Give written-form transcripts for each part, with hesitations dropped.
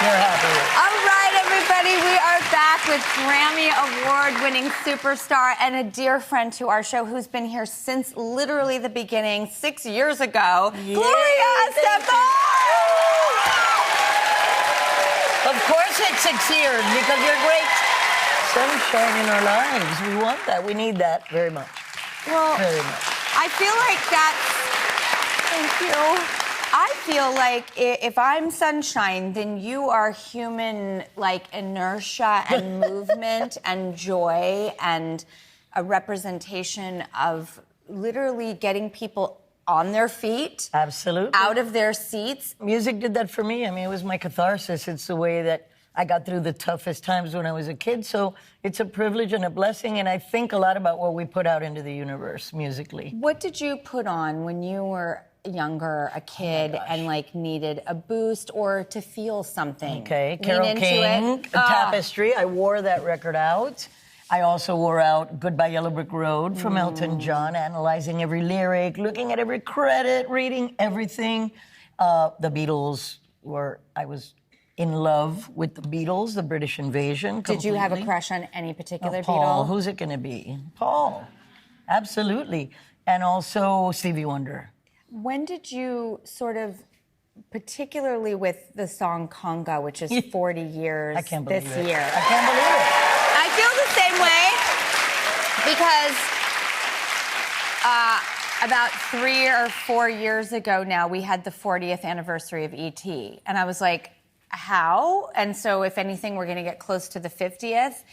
you're happy with. All right, everybody, we are back with Grammy Award-winning superstar and a dear friend to our show who's been here since literally the beginning, 6 years ago, Gloria Estefan! Of course it's 6 years, because you're great sunshine in our lives. We want that. We need that very much. Well, very much. I feel like that's... Thank you. I feel like if I'm sunshine, then you are human, like, inertia and movement and joy and a representation of literally getting people on their feet. Absolutely. Out of their seats. Music did that for me. I mean, it was my catharsis. It's the way that I got through the toughest times when I was a kid. So it's a privilege and a blessing, and I think a lot about what we put out into the universe musically. What did you put on when you were younger, a kid, and like needed a boost or to feel something? Okay, Carole King, Tapestry. I wore that record out. I also wore out Goodbye Yellow Brick Road from Elton John, analyzing every lyric, looking at every credit, reading everything. The Beatles I was in love with the Beatles, the British Invasion. Did you have a crush on any particular Paul, Beatle? who's it going to be? Paul, absolutely. And also Stevie Wonder. When did you sort of, particularly with the song Conga, which is 40 years this year. I can't believe it. I feel the same way because about 3 or 4 years ago now, we had the 40th anniversary of E.T. And I was like, how? And so if anything, we're going to get close to the 50th.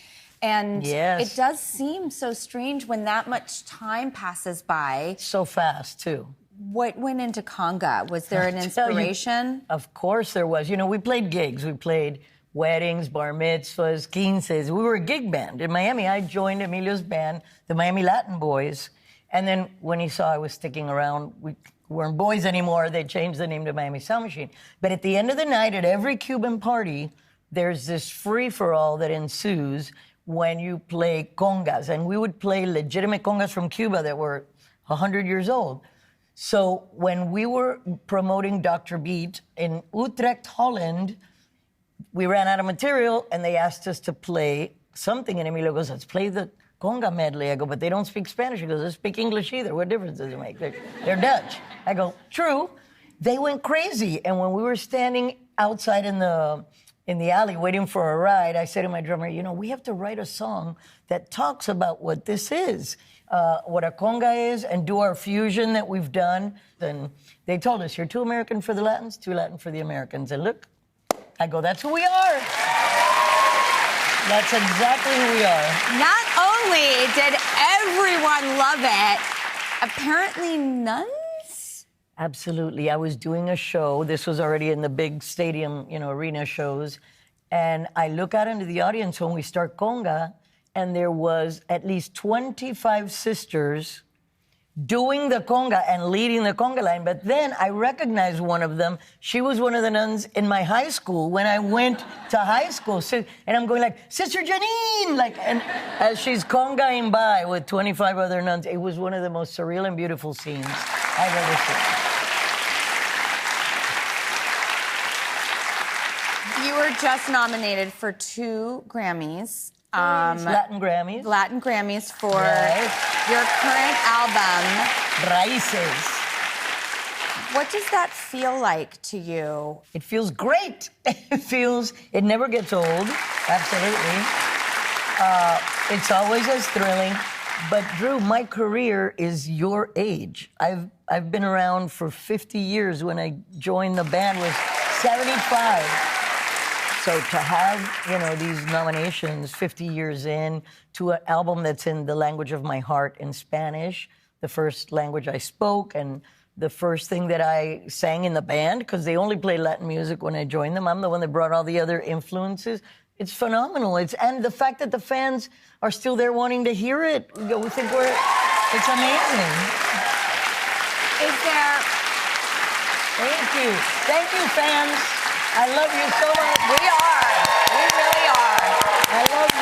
And it does seem so strange when that much time passes by. So fast, too. What went into Conga? Was there an inspiration? Of course there was. You know, we played gigs. We played weddings, bar mitzvahs, quinces. We were a gig band. In Miami, I joined Emilio's band, the Miami Latin Boys. And then when he saw I was sticking around, we weren't boys anymore. They changed the name to Miami Sound Machine. But at the end of the night, at every Cuban party, there's this free-for-all that ensues when you play congas. And we would play legitimate congas from Cuba that were 100 years old. So when we were promoting Dr. Beat in Utrecht, Holland, we ran out of material and they asked us to play something. And Emilio goes, let's play the conga medley. I go, but they don't speak Spanish. He goes, they speak English either. What difference does it make? They're Dutch. I go, true. They went crazy. And when we were standing outside in the alley waiting for a ride, I said to my drummer, you know, we have to write a song that talks about what this is. What a conga is, and do our fusion that we've done. And they told us, you're too American for the Latins, too Latin for the Americans. And look, I go, that's who we are. That's exactly who we are. Not only did everyone love it, apparently nuns? Absolutely. I was doing a show. This was already in the big stadium, arena shows. And I look out into the audience when we start conga, and there was at least 25 sisters doing the conga and leading the conga line. But then I recognized one of them. She was one of the nuns in my high school when I went to high school. And I'm going like, Sister Janine! And as she's congaing by with 25 other nuns, it was one of the most surreal and beautiful scenes I've ever seen. You were just nominated for 2 Grammys. Latin Grammys. Latin Grammys for your current album, Raíces. What does that feel like to you? It feels great. It never gets old. Absolutely. It's always as thrilling. But Drew, my career is your age. I've been around for 50 years. When I joined the band was 75. So to have, these nominations 50 years in to an album that's in the language of my heart in Spanish, the first language I spoke and the first thing that I sang in the band, because they only play Latin music when I joined them. I'm the one that brought all the other influences. It's phenomenal. And the fact that the fans are still there wanting to hear it, we think it's amazing. Is there... Thank you, fans. I love you so much. We really are. I love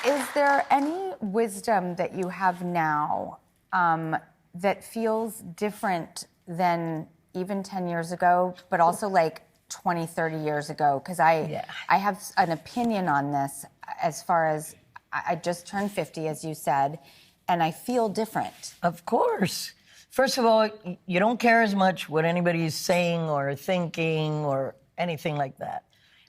you. Is there any wisdom that you have now that feels different than even 10 years ago, but also like 20, 30 years ago? Because I have an opinion on this as far as I just turned 50, as you said, and I feel different. Of course. First of all, you don't care as much what anybody's saying or thinking or anything like that.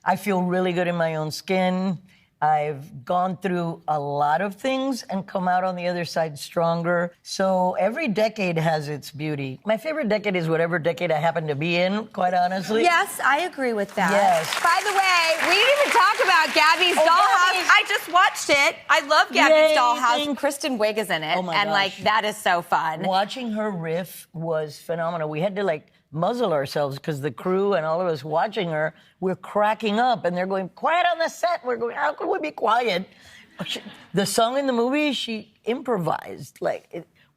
I feel really good in my own skin. I've gone through a lot of things and come out on the other side stronger. So every decade has its beauty. My favorite decade is whatever decade I happen to be in, quite honestly. Yes, I agree with that. Yes. By the way, we didn't even talk about Gabby's Dollhouse. Gabby's. I just watched it. I love Gabby's Yay, Dollhouse. thanks. Kristen Wiig is in it. Oh my and gosh. like that is so fun. Watching her riff was phenomenal. We had to muzzle ourselves because the crew and all of us watching her, we're cracking up and they're going, quiet on the set. We're going, how could we be quiet? The song in the movie, she improvised.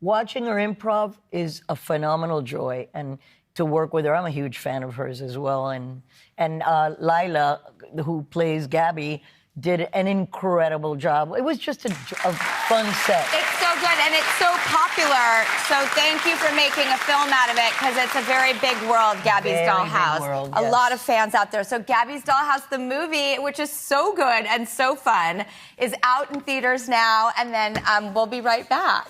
Watching her improv is a phenomenal joy. And to work with her, I'm a huge fan of hers as well. And Lila, who plays Gabby, did an incredible job. It was just a fun set. It's so good, and it's so popular. So thank you for making a film out of it, because it's a very big world, Gabby's Very Dollhouse. big world, a yes. lot of fans out there. So Gabby's Dollhouse, the movie, which is so good and so fun, is out in theaters now, and then we'll be right back.